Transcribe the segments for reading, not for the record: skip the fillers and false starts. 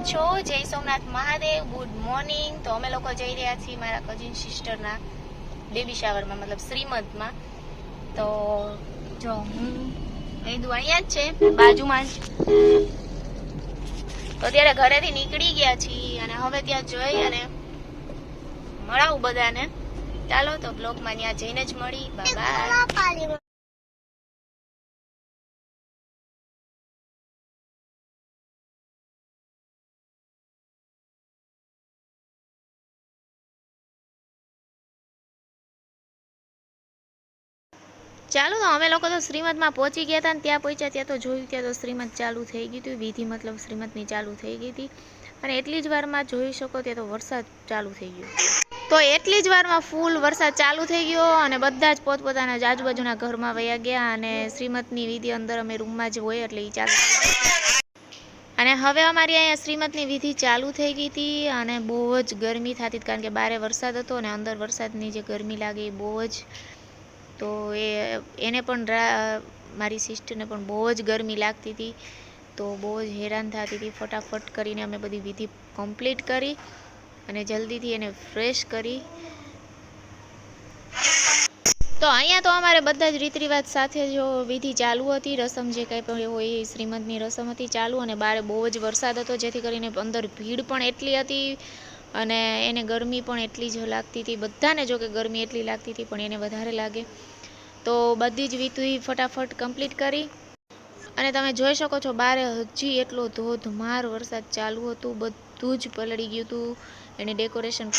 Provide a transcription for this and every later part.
છો? જય Somnath Mahadev. Good morning. તો અમે લોકો જઈ રહ્યા છીએ મારા કઝિન સિસ્ટરના બેબી શાવરમાં, મતલબ શ્રીમદમાં. તો જો હું વેદુ અહીંયા જ છે બાજુમાં જ. તો અત્યારે ઘરેથી નીકળી ગયા છીએ અને હવે ત્યાં જઈ અને મળાવું બધાને. ચાલો તો બ્લોગમાં ત્યાં જઈને જ મળી. બાય. ચાલો તો અમે લોકો તો શ્રીમદમાં પહોંચી ગયા હતા ને ત્યાં પહોંચ્યા ત્યાં તો જોયું ત્યાં તો શ્રીમદ ચાલુ થઈ ગયું હતું. વિધિ મતલબ શ્રીમદની ચાલુ થઈ ગઈ હતી અને એટલી જ વારમાં જોઈ શકો ત્યાં તો વરસાદ ચાલુ થઈ ગયો. તો એટલી જ વારમાં ફૂલ વરસાદ ચાલુ થઈ ગયો અને બધા જ પોતપોતાના આજુબાજુના ઘરમાં વયા ગયા અને શ્રીમદની વિધિ અંદર અમે રૂમમાં જ હોય એટલે એ ચાલુ. અને હવે અમારી અહીંયા શ્રીમદની વિધિ ચાલુ થઈ ગઈ હતી અને બહુ જ ગરમી થતી હતી કારણ કે બારે વરસાદ હતો અને અંદર વરસાદની જે ગરમી લાગે એ બહુ જ. તો એને પણ મારી સિસ્ટરને પણ બહુ જ ગરમી લાગતી હતી તો બહુ જ હેરાન થતી હતી. ફટાફટ કરીને અમે બધી વિધિ કમ્પ્લીટ કરી અને જલ્દીથી એને ફ્રેશ કરી. તો અહીંયા તો અમારે બધા જ રીત રિવાજ સાથે જો વિધિ ચાલુ હતી. રસમ જે કંઈ પણ હોય એ શ્રીમદની રસમ હતી ચાલુ અને બારે બહુ જ વરસાદ હતો જેથી કરીને અંદર ભીડ પણ એટલી હતી અને એને ગરમી પણ એટલી જ લાગતી હતી. બધાને જો કે ગરમી એટલી લાગતી હતી પણ એને વધારે લાગે. તો બધી જ વિધિ ફટાફટ કમ્પ્લીટ કરી અને તમે જોઈ શકો છો બારે હજી એટલો ધોધમાર વરસાદ ચાલુ હતું. બધું જ પલળી ગયું હતું એને ડેકોરેશન.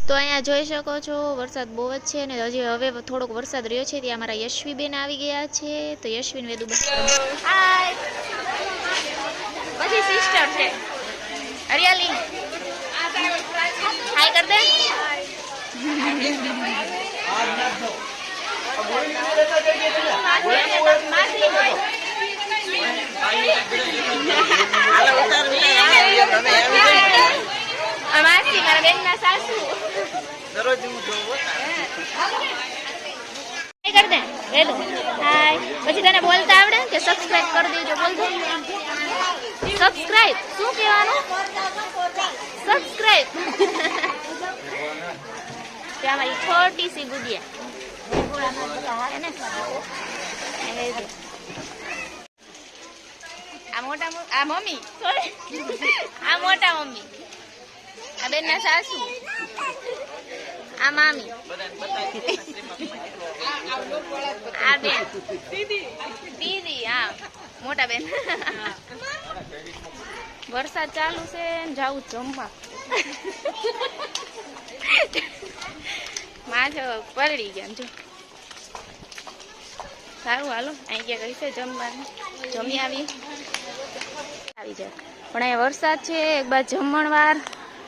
તો અહીંયા જોઈ શકો છો વરસાદ બહુ જ છે અને હજી હવે થોડોક વરસાદ રહ્યો છે. ત્યાં અમારા યશવી બેન આવી ગયા છે. તો યશવીન વેદુ હાય પછી સિસ્ટર છે હરિયાલી હાય કર દે. માસી મારા બેનના સાસુ દરરોજ હું જોઉં કર દે વેદુ હાય. પછી તને બોલતા આવડે કે સબસ્ક્રાઇબ કરી દેજો? બોલજો સબસ્ક્રાઇબ. શું કહેવાનું? સબસ્ક્રાઇબ. ત્યાં મારી છોટી સી ગુડિયા હે ને. આ મોટા આ મમ્મી આ મોટા મમ્મી આ બેન ના સાસુ આ મામી આ બેન દીદી હા મોટા બેન. વરસાદ ચાલુ છે જાવું જમવા. માથે પલળી ગયા જો. સારું હાલો અહીં ગયા કઈ છે જમવાનું. જમી આવી જાય પણ અહીંયા વરસાદ છે. એક બાદ જમણવાર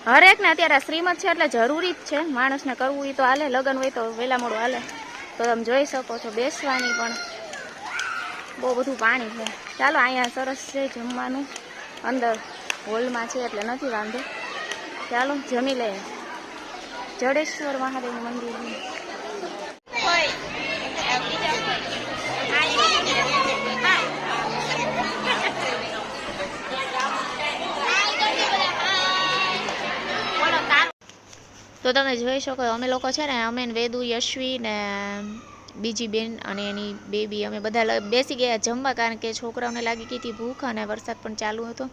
હરેક ને અત્યારે શ્રીમદ છે એટલે જરૂરી જ છે માણસને કરવું. એ તો હાલે, લગ્ન હોય તો વહેલા મોડું હાલે. તો તમે જોઈ શકો છો બેસવાની પણ બહુ બધું પાણી છે. ચાલો અહીંયા સરસ છે જમવાનું. અંદર હોલમાં છે એટલે નથી વાંધો. ચાલો જમી લે. જડેશ્વર મહાદેવનું મંદિર. તો તમે જોઈ શકો અમે લોકો છે ને અમે વેદુ યશવી ને બીજી બેન અને એની બેબી અમે બધા બેસી ગયા જમવા કારણ કે છોકરાઓને લાગી ગઈ હતી ભૂખ અને વરસાદ પણ ચાલુ હતો.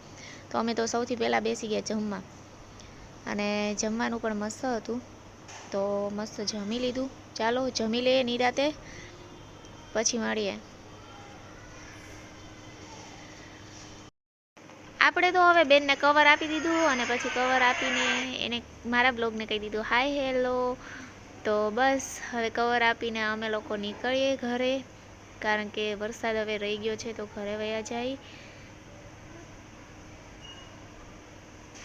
તો અમે તો સૌથી પહેલાં બેસી ગયા જમવા અને જમવાનું પણ મસ્ત હતું. તો મસ્ત જમી લીધું. ચાલો જમી લઈએ નિરાતે પછી મળીએ. આપણે તો હવે બેનને કવર આપી દીધું અને પછી કવર આપીને એને મારા બ્લોગને કહી દીધું હાય હેલો. તો બસ હવે કવર આપીને અમે લોકો નીકળીએ ઘરે કારણ કે વરસાદ હવે રહી ગયો છે તો ઘરે વયા જાય.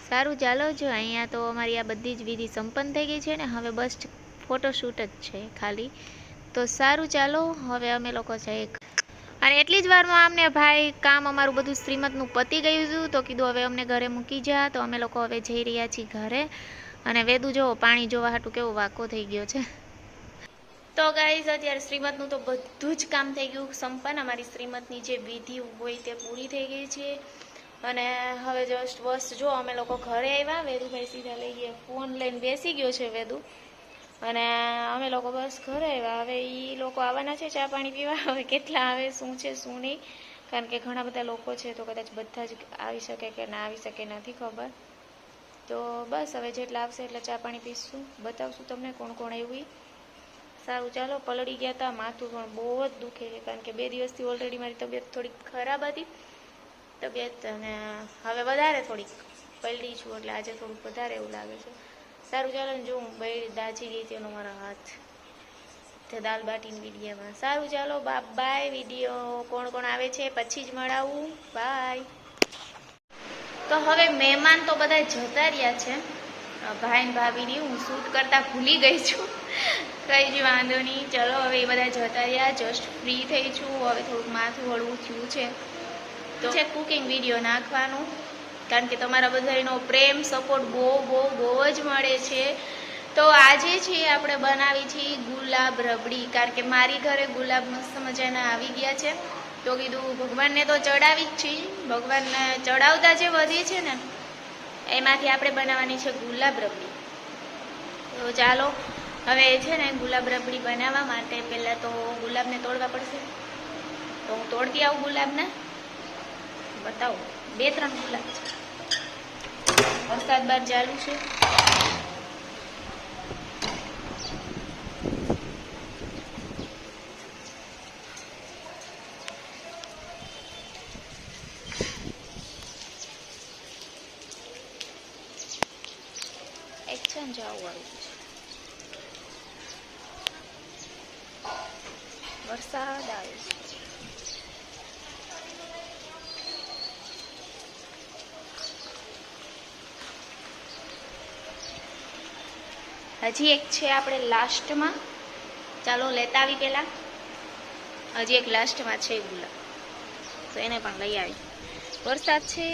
સારું ચાલો જો અહીંયા તો અમારી આ બધી જ વિધિ સંપન્ન થઈ ગઈ છે ને હવે બસ ફોટોશૂટ જ છે ખાલી. તો સારું ચાલો હવે અમે લોકો જઈએ. અને એટલી જ વારમાં અમને ભાઈ કામ અમારું બધું શ્રીમદનું પતી ગયું હતું તો કીધું હવે અમને ઘરે મૂકી જા. તો અમે લોકો હવે જઈ રહ્યા છીએ ઘરે અને વેદુ જો પાણી જોવા હાટું કેવો વાકો થઈ ગયો છે. તો ગાઈઝ અત્યારે શ્રીમદનું તો બધું જ કામ થઈ ગયું સંપન્ન. અમારી શ્રીમદની જે વિધિ હોય તે પૂરી થઈ ગઈ છે અને હવે જસ્ટ બસ જો અમે લોકો ઘરે આવ્યા. વેદુભાઈ સીધા લઈ ગયા, ફોન લઈને બેસી ગયો છે વેદુ, અને અમે લોકો બસ ઘરે આવ્યા. હવે એ લોકો આવવાના છે ચા પાણી પીવા. હવે કેટલા આવે, શું છે શું નહીં, કારણ કે ઘણા બધા લોકો છે તો કદાચ બધા જ આવી શકે કે ના આવી શકે નથી ખબર. તો બસ હવે જેટલા આવશે એટલે ચા પાણી પીશું, બતાવશું તમને કોણ કોણ આવ્યું. સારું ચાલો. પલળી ગયા હતા, માથું પણ બહુ જ દુખે છે, કારણ કે 2 દિવસથી ઓલરેડી મારી તબિયત થોડીક ખરાબ હતી તબિયત, અને હવે વધારે થોડીક પલળી છું એટલે આજે થોડુંક વધારે એવું લાગે છે. સારું ચાલો ને, જો હું બળી દાજી ગઈ હતી એનો મારો હાથ તે દાલ બાટીની વિડીયોમાં. સારું ચાલો, બાય. વિડીયો કોણ કોણ આવે છે પછી જ મળાવું. બાય. તો હવે મહેમાન તો બધા જતા રહ્યા છે, ભાઈ ને ભાભીની. હું શૂટ કરતા ભૂલી ગઈ છું, કઈ જ વાંધો નહીં. ચલો હવે એ બધા જતા રહ્યા, જસ્ટ ફ્રી થઈ છું. હવે થોડુંક માથું હળવું થયું છે તો છે કુકિંગ વિડીયો નાખવાનું, કારણ કે તમારા બધાનો પ્રેમ સપોર્ટ બહુ બહુ બહુ જ મળે છે. તો આજે છે આપણે બનાવી છીએ ગુલાબ રબડી, કારણ કે મારી ઘરે ગુલાબ મસ્ત મજાના આવી ગયા છે. તો કીધું ભગવાનને તો ચડાવી જ છીએ, ભગવાનને ચડાવતા જે વધી છે ને એમાંથી આપણે બનાવવાની છે ગુલાબ રબડી. તો ચાલો હવે છે ને ગુલાબ રબડી બનાવવા માટે પહેલાં તો ગુલાબને તોડવા પડશે. તો હું તોડતી આવું ગુલાબને, બતાવો. 2-3 ગુલાબ છે. વરસાદ બાર ચાલુ છે. એક્શન જાવ વાળું છે, વરસાદ આવે છે. હજી એક છે આપણે લાસ્ટમાં, ચાલો લેતા આવી પહેલાં. હજી એક લાસ્ટમાં છે ગુલાબ, તો એને પણ લઈ આવી. વરસાદ છે.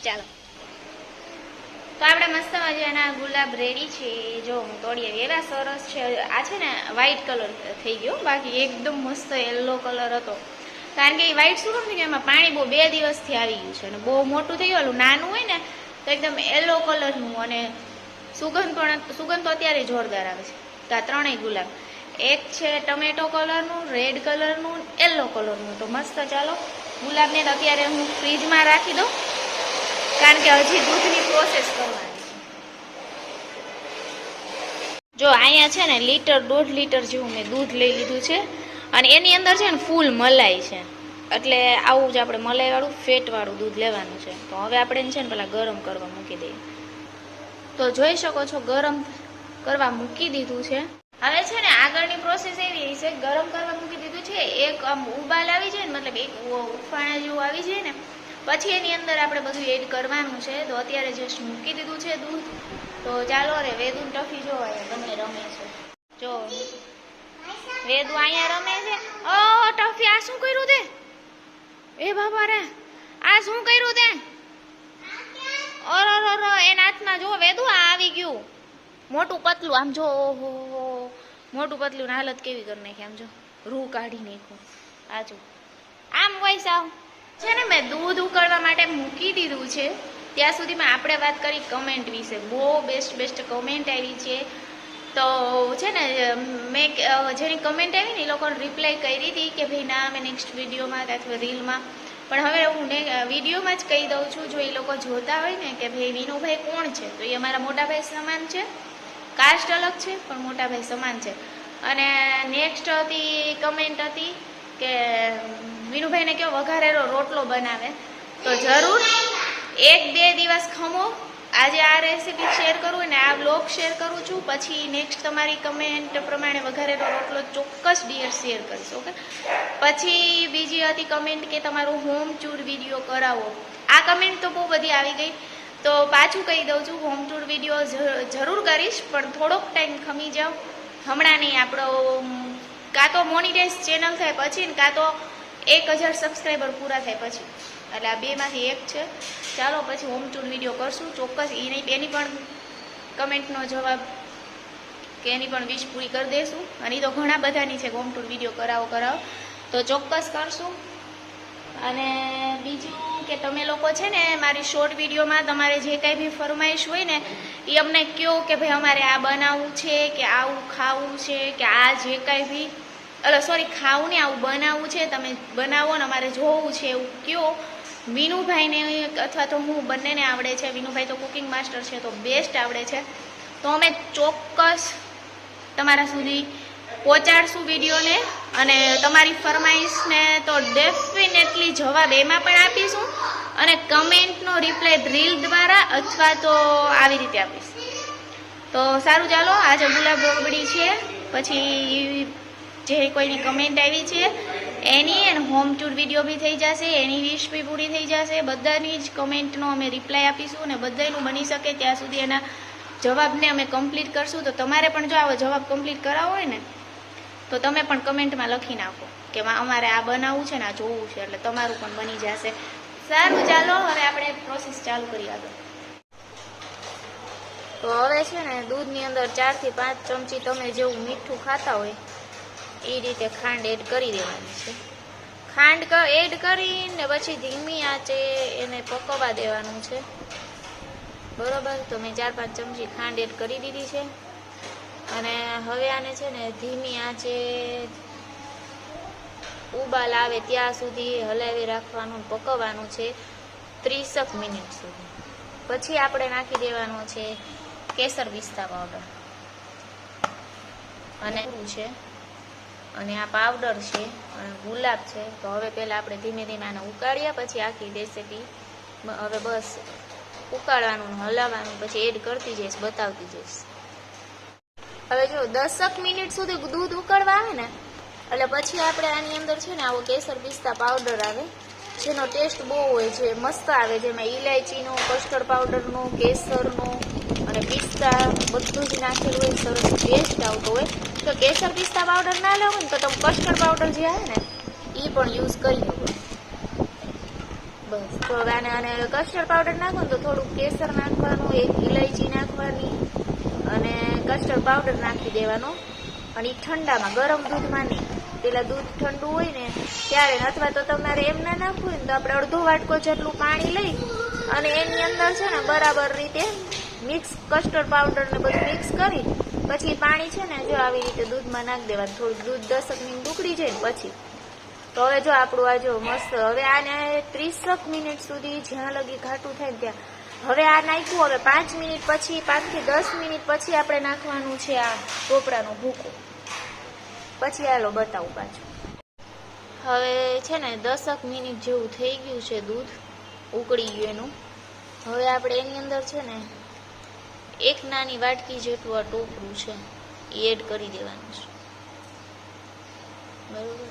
ચાલો તો આપણે મસ્ત મજાના ગુલાબ રેડી છે. જો હું તોડી આવી, એવા સરસ છે. આ છે ને વ્હાઈટ કલર થઈ ગયો, બાકી એકદમ મસ્ત યલો કલર હતો. કારણ કે એ વ્હાઈટ શું કામ થઈ ગયું, એમાં પાણી બહુ 2 દિવસથી આવી ગયું છે, અને બહુ મોટું થઈ ગયું. નાનું હોય ને તો એકદમ યલો કલરનું, અને સુગંધ તો અત્યારે જોરદાર આવે છે. તો આ 3ય ગુલાબ, એક છે ટમેટો કલરનું, રેડ કલરનું, યલો કલરનું. તો મસ્ત. ચાલો ગુલાબને અત્યારે હું ફ્રીજમાં રાખી દઉં, કારણ કે હજી દૂધની પ્રોસેસ કરવાની છે. જો અહીંયા છે ને 1.5 લીટર જેવું મેં દૂધ લઈ લીધું છે, અને એની અંદર છે ને ફૂલ મલાઈ છે, એટલે આવું જ આપણે મલાઈવાળું ફેટવાળું દૂધ લેવાનું છે. તો હવે આપણે છે ને પેલા ગરમ કરવા મૂકી દઈએ. તો જોઈ શકો છો ગરમ કરવા મૂકી દીધું છે. હવે છે ને આગળની પ્રોસેસ એવી છે, ગરમ કરવા મૂકી દીધું છે. એક આમ ઉબાલ આવી જાય ને, મતલબ એક ઉફાણા જેવું આવી જાય ને, પછી એની અંદર આપણે બધું એડ કરવાનું છે. તો અત્યારે જસ્ટ મૂકી દીધું છે દૂધ. તો ચાલો રે, વેદુ ટફી જો અહીંયા બંને રમે છે. જો વેદુ અહીંયા રમે છે. ઓ ટફી, આ શું કર્યું તે? એ બાબા રે, આ શું કર્યું તે? ઓરો એના હાથમાં જો વેદુ આ આવી ગયું મોટું પતલું. આમ જો, ઓહો મોટું પતલું ને હાલત કેવી કરી નાખી. આમ જો રૂ કાઢી નાખ્યું. આ જો આમ હોય સાવ છે ને. મેં દૂધ ઉકળવા માટે મૂકી દીધું છે. ત્યાં સુધીમાં આપણે વાત કરી કમેન્ટ વિશે. બહુ બેસ્ટ કમેન્ટ આવી છે. તો છે ને મેં જેની કમેન્ટ આવી ને એ લોકોને રિપ્લાય કરી હતી કે ભાઈ ના, અમે નેક્સ્ટ વિડીયોમાં અથવા રીલમાં. પણ હવે હું વિડીયોમાં જ કહી દઉં છું, જો એ લોકો જોતા હોય ને કે ભાઈ વિનુભાઈ કોણ છે, તો એ અમારા મોટા ભાઈ સમાન છે. કાસ્ટ અલગ છે પણ મોટા ભાઈ સમાન છે. અને નેક્સ્ટ હતી કમેન્ટ હતી કે વિનુભાઈને કયો વઘારેલો રોટલો બનાવે. તો જરૂર 1-2 દિવસ ખમો. આજે આ રેસીપી શેર કરું ને આ બ્લોગ શેર કરું છું, પછી નેક્સ્ટ તમારી કમેન્ટ પ્રમાણે વઘારેલો રોટલો ચોક્કસ ડિયર શેર કરીશ. ઓકે. પછી બીજી હતી કમેન્ટ કે તમારું હોમ ટૂર વિડીયો કરાવો. આ કમેન્ટ તો બહુ બધી આવી ગઈ, તો પાછું કહી દઉં છું, હોમ ટૂર વિડીયો જરૂર કરીશ, પણ થોડોક ટાઈમ ખમી જાઓ. હમણાં નહીં, આપણો કાં તો મોનિટાઈઝ ચેનલ થાય પછી ને કાં તો 1000 સબસ્ક્રાઈબર પૂરા થાય પછી. એટલે આ બેમાંથી એક છે. ચાલો પછી હોમ ટૂર વિડીયો કરશું ચોક્કસ. એની પણ કમેન્ટનો જવાબ કે એની પણ વિશ પૂરી કરી દઈશું. અને એ તો ઘણા બધાની છે હોમ ટૂર વિડીયો કરાવો તો ચોક્કસ કરશું. અને બીજું કે તમે લોકો છે ને મારી શોર્ટ વિડીયોમાં તમારે જે કાંઈ બી ફરમાઈશ હોય ને એ અમને કહો કે ભાઈ અમારે આ બનાવવું છે કે આવું ખાવું છે કે આ જે કાંઈ બી ખાવું ને આવું બનાવવું છે તમે બનાવો ને અમારે જોવું છે એવું કહો. વિનુભાઈને અથવા તો હું બંનેને આવડે છે. વિનુભાઈ તો કુકિંગ માસ્ટર છે તો બેસ્ટ આવડે છે. તો અમે ચોક્કસ તમારા સુધી પહોંચાડશું વિડીયોને. અને તમારી ફરમાઈશને તો ડેફિનેટલી જવાબ એમાં પણ આપીશું અને કમેન્ટનો રિપ્લાય રીલ દ્વારા અથવા તો આવી રીતે આપીશ. તો સારું ચાલો આજે ગુલાબ રબડી છે પછી જે કોઈની કમેન્ટ આવી છે એની અને હોમ ટૂર વિડીયો બી થઈ જશે, એની વિશ બી પૂરી થઈ જશે. બધાની જ કમેન્ટનો અમે રિપ્લાય આપીશું અને બધાનું બની શકે ત્યાં સુધી એના જવાબને અમે કમ્પ્લીટ કરશું. તો તમારે પણ જો આવો જવાબ કમ્પ્લીટ કરાવવો હોય ને તો તમે પણ કમેન્ટમાં લખી નાખો કે અમારે આ બનાવવું છે ને આ જોવું છે, એટલે તમારું પણ બની જશે. સારું ચાલો હવે આપણે પ્રોસેસ ચાલુ કરી આગળ. તો હવે છે ને દૂધની અંદર 4 થી 5 ચમચી તમે જેવું મીઠું ખાતા હોય એ રીતે ખાંડ એડ કરી દેવાની છે. ખાંડ એડ કરીને પછી ધીમી આંચે એને પકવવા દેવાનું છે. બરોબર, તો મેં 4-5 ચમચી ખાંડ એડ કરી દીધી છે. અને હવે આને છે ને ધીમી આંચે ઉબાલ આવે ત્યાં સુધી હલાવી રાખવાનું, પકવવાનું છે 30 મિનિટ સુધી. પછી આપણે નાખી દેવાનો છે કેસર પિસ્તા પાવડર અને છે અને આ પાવડર છે અને ગુલાબ છે. તો હવે પહેલાં આપણે ધીમે ધીમે આને ઉકાળ્યા પછી આખી રેસીપી હવે બસ ઉકાળવાનું હલાવવાનું પછી એડ કરતી જઈશ, બતાવતી જઈશ. હવે જો 10 મિનિટ સુધી દૂધ ઉકળવા આવે ને એટલે પછી આપણે આની અંદર છે ને આવો કેસર પિસ્તા પાવડર આવે જેનો ટેસ્ટ બહુ હોય છે, મસ્ત આવે. જેમાં ઇલાયચીનો, કસ્ટર્ડ પાવડરનો, કેસરનો અને પિસ્તા બધું જ નાખેલું હોય, સરસ ટેસ્ટ આવતો હોય. તો કેસર પિસ્તા પાવડર ના લેવો ને તો તમે કસ્ટર્ડ પાવડર જે આવે ને એ પણ યુઝ કરી શકો. બસ તો હવે આને કસ્ટર્ડ પાવડર નાખો ને તો થોડુંક કેસર નાખવાનું, એક ઇલાયચી નાખવાની અને કસ્ટર્ડ પાવડર નાખી દેવાનો. અને એ ઠંડામાં, ગરમ દૂધમાં નહીં. પેલા દૂધ ઠંડુ હોય ને ત્યારે, અથવા તો તમારે એમ ના નાખવું હોય ને તો આપણે અડધો વાટકો જેટલું પાણી લઈ અને એની અંદર છે ને બરાબર રીતે મિક્સ કસ્ટર્ડ પાવડર ને બધું મિક્સ કરી પછી પાણી છે ને જો આવી રીતે દૂધમાં નાખી દેવાનું. થોડુંક દૂધ 10 મિનિટ ઉકળી જાય ને પછી. તો હવે જો આપણું આ જો મસ્ત, હવે આને 30 મિનિટ સુધી જ્યાં લગી ઘાટું થાય ત્યાં. હવે આ નાખ્યું, હવે 5 મિનિટ પછી, 5 થી 10 મિનિટ પછી આપણે નાખવાનું છે આ ટોપરાનો ભૂકો. પછી હાલો બતાવું પાછું. હવે છે ને 10 મિનિટ જેવું થઈ ગયું છે, દૂધ ઉકળી ગયું એનું. હવે આપણે એની અંદર છે ને એક નાની વાટકી જેટલું આ ટોપરું છે એ એડ કરી દેવાનું છે. બરોબર.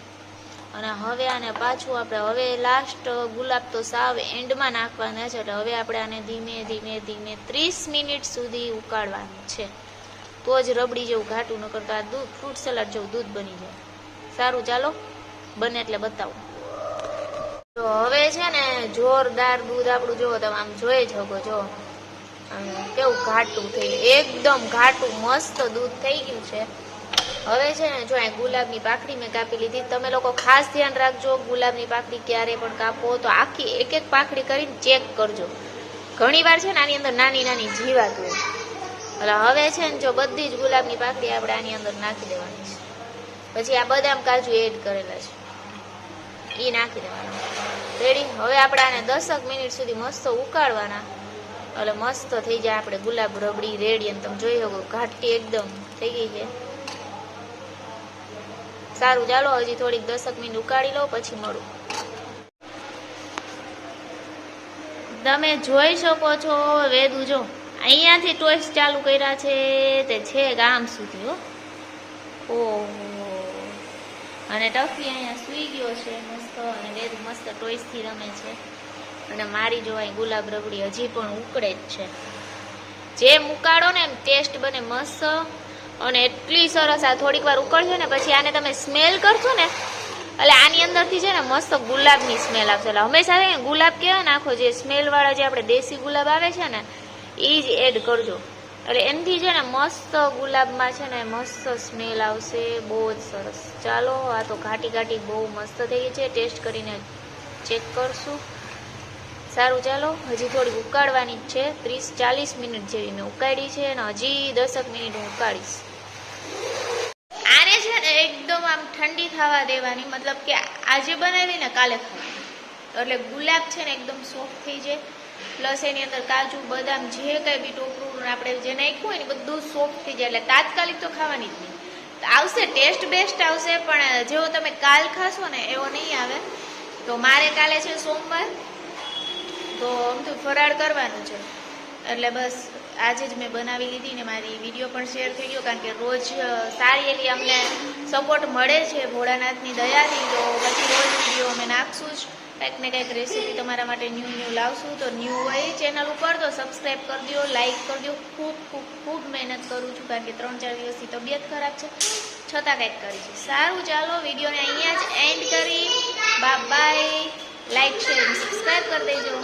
અને હવે આને પાછું આપણે હવે લાસ્ટ ગુલાબ તો સાવ એન્ડમાં નાખવાના છે. એટલે હવે આપણે આને ધીમે ધીમે ધીમે 30 મિનિટ સુધી ઉકાળવાનું છે. તો જ રબડી જેવું ઘાટું ન કરતા આ દૂધ ફ્રૂટ સલાડ જેવું દૂધ બની જાય. સારું ચાલો બને એટલે બતાવું. તો હવે છે ને જોરદાર દૂધ આપણું જો તમે આમ જોઈ શકો છો કેવું ઘાટું થઈ, એકદમ ઘાટું મસ્ત દૂધ થઈ ગયું છે. હવે છે ને જો આ ગુલાબની પાકડી મેં કાપી લીધી. તમે લોકો ખાસ ધ્યાન રાખજો, ગુલાબની પાકડી ક્યારે પણ કાપો તો આખી એક એક પાકડી કરીને ચેક કરજો. ઘણી વાર છે ને આની અંદર નાની નાની જીવાત હોય. એટલે હવે છે ને જો બધી જ ગુલાબની પાકડી આપણે આની અંદર નાખી દેવાની છે. પછી આ બદામ કાજુ એડ કરેલા છે એ નાખી દેવાના. રેડી. હવે આપણે આને 10 મિનિટ સુધી મસ્ત ઉકાળવાના. એટલે મસ્ત થઈ જાય આપણે ગુલાબ રબડી રેડી. અને તમે જોઈ શકો ઘાટી એકદમ થઈ ગઈ છે. સારું ચાલો હજી થોડીક 10 મિનિટ ઉકાળી લો પછી મળું. તમે જોઈ શકો છો વેદુ જો અહીંયાથી ટોસ્ટ ચાલુ કર્યા છે તે છે ગામ સુધી. ઓહો. અને ટફી અહીંયા સૂઈ ગયો છે મસ્ત. અને વેદુ મસ્ત ટોયસથી રમે છે. અને મારી જો અહીં ગુલાબ રબડી હજી પણ ઉકળે જ છે. જેમ ઉકાળો ને એમ ટેસ્ટ બને મસ્ત. અને એટલી સરસ આ થોડીક વાર ઉકળશે ને પછી આને તમે સ્મેલ કરશો ને એટલે આની અંદરથી છે ને મસ્ત ગુલાબની સ્મેલ આવશે. એટલે હંમેશા છે ને ગુલાબ કહેવાય ને આખો જે સ્મેલવાળા જે આપણે દેશી ગુલાબ આવે છે ને એ જ એડ કરજો. એટલે એનાથી છે ને મસ્ત ગુલાબમાં છે ને મસ્ત સ્મેલ આવશે, બહુ જ સરસ. ચાલો, આ તો ઘાટી ઘાટી બહુ મસ્ત થઈ ગઈ છે. ટેસ્ટ કરીને ચેક કરશું. સારું, ચાલો, હજી થોડી ઉકાળવાની જ છે. 30-40 મિનિટ જેવી મેં ઉકાળી છે અને હજી 10 મિનિટ હું ઉકાળીશ. આને છે ને એકદમ આમ ઠંડી થવા દેવાની, મતલબ કે આજે બનાવીને કાલે ખાવાની. એટલે ગુલાબ છે ને એકદમ સોફ્ટ થઈ જાય, પ્લસ એની અંદર કાજુ બદામ જે કંઈ બી ટોપરું આપણે જે નાખ્યું હોય ને બધું સોફ્ટ થઈ જાય. એટલે તાત્કાલિક તો ખાવાની જ નહીં. આવશે ટેસ્ટ બેસ્ટ આવશે, પણ જેવો તમે કાલ ખાશો ને એવો નહીં આવે. તો મારે કાલે છે સોમવાર, તો આમ તો ફરાળ કરવાનું છે. એટલે બસ આજે જ મેં બનાવી લીધી ને મારી વિડીયો પણ શેર થઈ ગયો, કારણ કે રોજ સારી એવી અમને સપોર્ટ મળે છે ભોળાનાથની દયાથી. તો પછી રોજ વિડીયો અમે નાખશું જ, કંઈક ને કંઈક રેસીપી તમારા માટે ન્યૂ લાવશું. તો ન્યૂ હોય ચેનલ ઉપર તો સબસ્ક્રાઈબ કરી દો, લાઈક કરી દો. ખૂબ ખૂબ ખૂબ મહેનત કરું છું, કારણ કે 3-4 દિવસથી તબિયત ખરાબ છે, છતાં કંઈક કરી છે. સારું, ચાલો, વિડીયોને અહીંયા જ એન્ડ કરી. બાય, લાઈક શેર સબસ્ક્રાઈબ કરી દેજો.